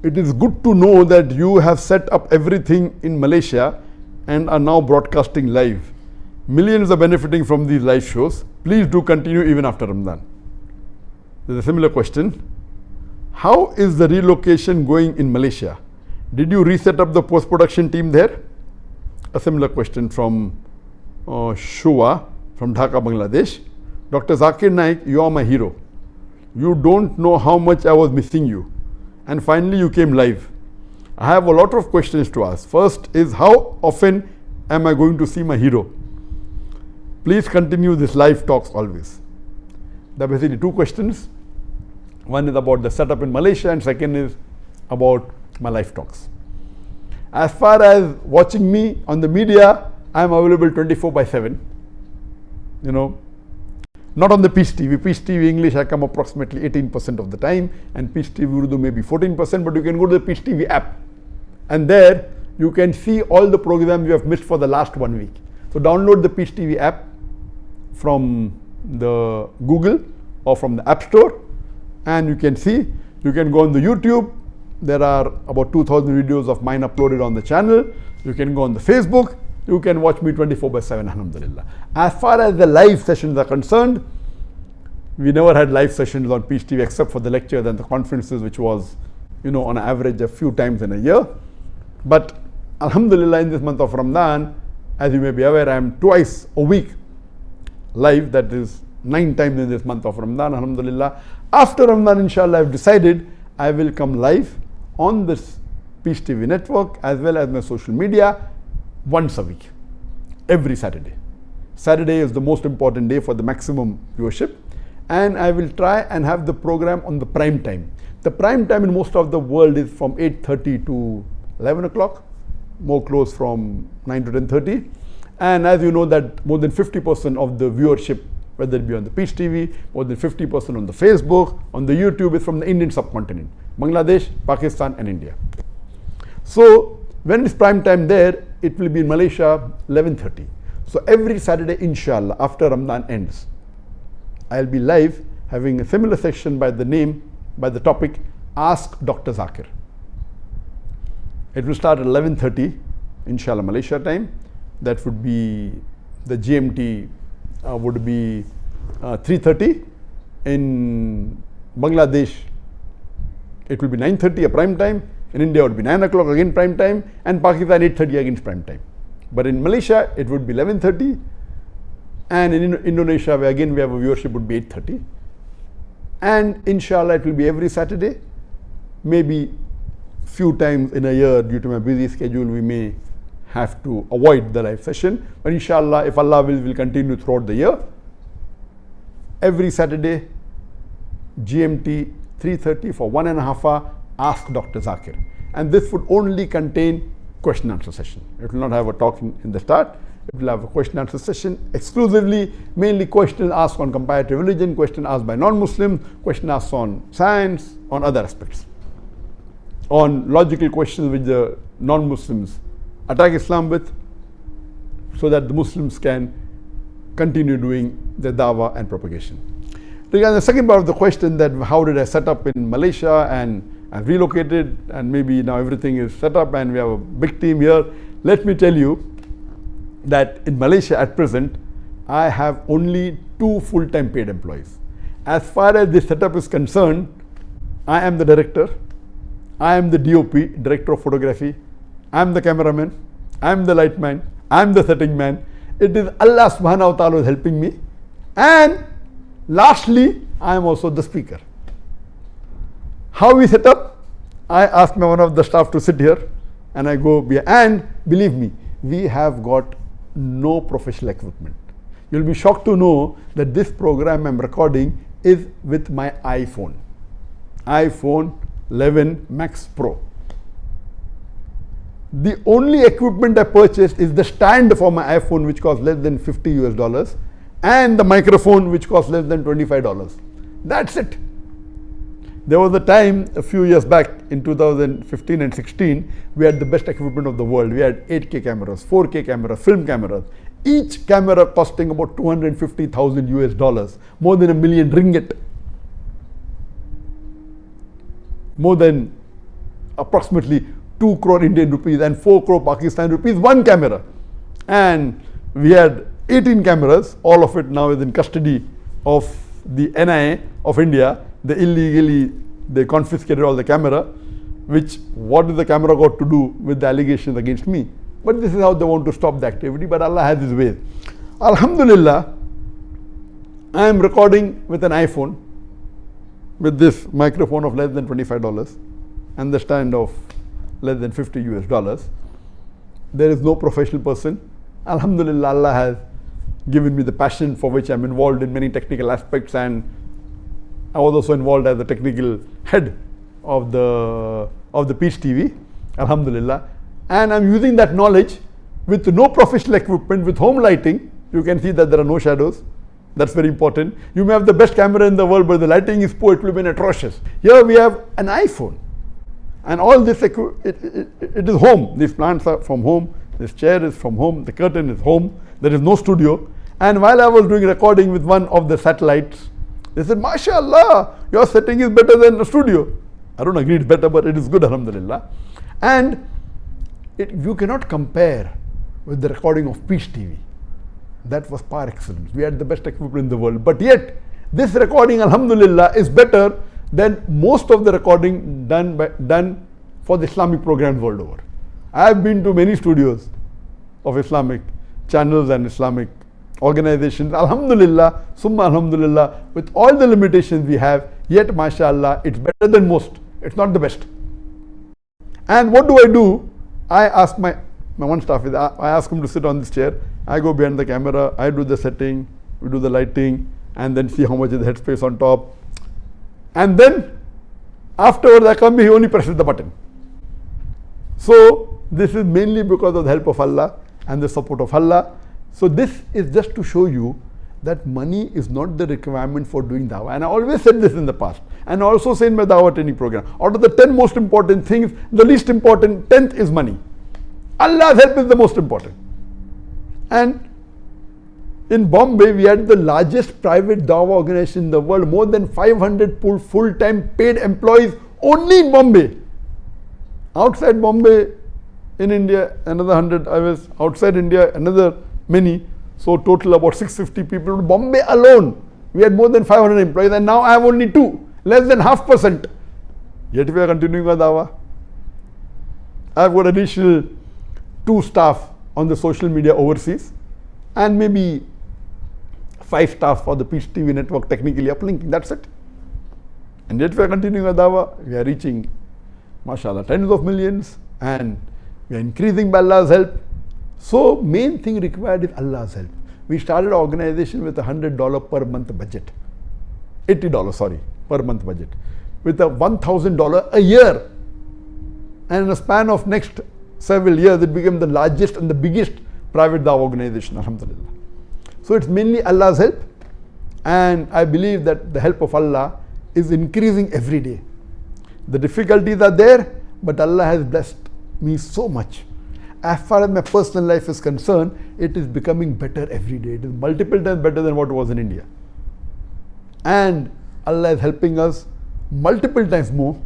it is good to know that you have set up everything in Malaysia and are now broadcasting live. Millions are benefiting from these live shows. Please do continue even after Ramadan. There's a similar question. How is the relocation going in Malaysia? Did you reset up the post-production team there? A similar question from Shua from Dhaka, Bangladesh. Dr. Zakir Naik, you are my hero. You don't know how much I was missing you. And finally you came live. I have a lot of questions to ask. First is, how often am I going to see my hero? Please continue this live talks always. There are basically two questions. One is about the setup in Malaysia and second is about my live talks. As far as watching me on the media, I am available 24/7. You know, not on the Peace TV. Peace TV English I come approximately 18% of the time, and Peace TV Urdu maybe 14%, but you can go to the Peace TV app and there you can see all the programs you have missed for the last 1 week. So download the Peace TV app from the Google or from the App Store and you can see. You can go on the YouTube. There are about 2,000 videos of mine uploaded on the channel. You can go on the Facebook. You can watch me 24/7, alhamdulillah. As far as the live sessions are concerned, we never had live sessions on Peace TV except for the lectures and the conferences, which was, you know, on average a few times in a year. But alhamdulillah, in this month of Ramadan, as you may be aware, I am twice a week live. That is 9 times in this month of Ramadan, alhamdulillah. After Ramadan, inshallah, I have decided I will come live on this Peace TV network as well as my social media once a week, every Saturday. Saturday is the most important day for the maximum viewership, and I will try and have the program on the prime time. The prime time in most of the world is from 8:30 to 11 o'clock, more close from 9 to 10:30. And as you know that more than 50% of the viewership, whether it be on the Peace TV, more than 50% on the Facebook, on the YouTube, is from the Indian subcontinent, Bangladesh, Pakistan and India. So when it's prime time there, it will be in Malaysia 11:30. So every Saturday, inshallah, after Ramadan ends, I'll be live having a similar section by the topic, Ask Dr. Zakir. It will start at 11:30, inshallah, Malaysia time. That would be, the GMT would be 3:30. In Bangladesh, it will be 9:30, a prime time. In India, it would be 9 o'clock, again prime time. And Pakistan, 8:30, again prime time. But in Malaysia, it would be 11:30. And in Indonesia, where again we have a viewership, would be 8:30. And inshallah, it will be every Saturday. Maybe few times in a year, due to my busy schedule, we may have to avoid the live session. But inshallah, if Allah will, we'll continue throughout the year. Every Saturday, GMT 3:30 for 1.5 hours, Ask Dr. Zakir. And this would only contain question answer session. It will not have a talk in the start. It will have a question answer session exclusively, mainly questions asked on comparative religion, question asked by non-Muslims, question asked on science, on other aspects, on logical questions which the non-Muslims attack Islam with, so that the Muslims can continue doing their dawah and propagation. Regarding the second part of the question, that how did I set up in Malaysia and I've relocated and maybe now everything is set up and we have a big team here. Let me tell you that in Malaysia at present, I have only 2 full-time paid employees. As far as this setup is concerned, I am the director, I am the DOP, director of photography, I am the cameraman, I am the light man, I am the setting man. It is Allah subhanahu wa ta'ala who is helping me. And lastly, I am also the speaker. How we set up? I asked one of the staff to sit here and I go behind. And believe me, we have got no professional equipment. You'll be shocked to know that this program I'm recording is with my iPhone 11 Max Pro. The only equipment I purchased is the stand for my iPhone, which costs less than $50 and the microphone, which costs less than $25. That's it. There was a time a few years back in 2015 and 16, we had the best equipment of the world. We had 8K cameras, 4K cameras, film cameras. Each camera costing about $250,000, more than $1 million ringgit. More than approximately 2 crore Indian rupees and 4 crore Pakistan rupees, one camera. And we had 18 cameras, all of it now is in custody of the NIA of India. They confiscated all the camera, which what is the camera got to do with the allegations against me? But this is how they want to stop the activity, but Allah has His ways. Alhamdulillah, I am recording with an iPhone, with this microphone of less than $25 and the stand of less than $50 US. There is no professional person. Alhamdulillah, Allah has given me the passion for which I am involved in many technical aspects, and I was also involved as the technical head of the Peace TV, Alhamdulillah. And I'm using that knowledge with no professional equipment, with home lighting. You can see that there are no shadows. That's very important. You may have the best camera in the world, but the lighting is poor, it will be atrocious. Here we have an iPhone. And all this, it is home. These plants are from home. This chair is from home. The curtain is home. There is no studio. And while I was doing recording with one of the satellites, they said, MashaAllah, your setting is better than the studio. I don't agree it's better, but it is good, Alhamdulillah. And you cannot compare with the recording of Peace TV. That was par excellence. We had the best equipment in the world. But yet, this recording, Alhamdulillah, is better than most of the recording done for the Islamic programs world over. I have been to many studios of Islamic channels and Islamic organizations. Alhamdulillah, summa alhamdulillah, with all the limitations we have, yet mashallah, it's better than most. It's not the best. And what do? I ask my one staff, I ask him to sit on this chair. I go behind the camera, I do the setting, we do the lighting, and then see how much is the headspace on top. And then afterwards I come here, he only presses the button. So this is mainly because of the help of Allah and the support of Allah. So this is just to show you that money is not the requirement for doing dawah. And I always said this in the past, and I also say in my dawah training program, out of the 10 most important things, the least important 10th is money. Allah's help is the most important. And in Bombay, we had the largest private dawah organization in the world, more than 500 full-time paid employees only in Bombay. Outside Bombay, in India, another 100. I was outside India, another many. So total about 650 people. Bombay alone, we had more than 500 employees, and now I have only 2, less than 0.5%. Yet we are continuing our dawah. I have got additional 2 staff on the social media overseas, and maybe 5 staff for the Peace TV network technically uplinking. That's it. And yet we are continuing our dawah. We are reaching, mashallah, tens of millions, and we are increasing by Allah's help. So main thing required is Allah's help. We started our organization with $100 per month budget. $80, per month budget. With a $1,000 a year. And in a span of next several years, it became the largest and the biggest private dawah organization, alhamdulillah. So it's mainly Allah's help. And I believe that the help of Allah is increasing every day. The difficulties are there, but Allah has blessed me so much. As far as my personal life is concerned, it is becoming better every day. It is multiple times better than what it was in India. And Allah is helping us multiple times more.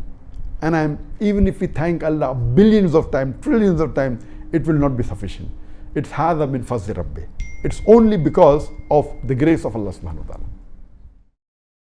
And even if we thank Allah billions of times, trillions of times, it will not be sufficient. It's hadha min fazli rabbi. It's only because of the grace of Allah subhanahu wa ta'ala.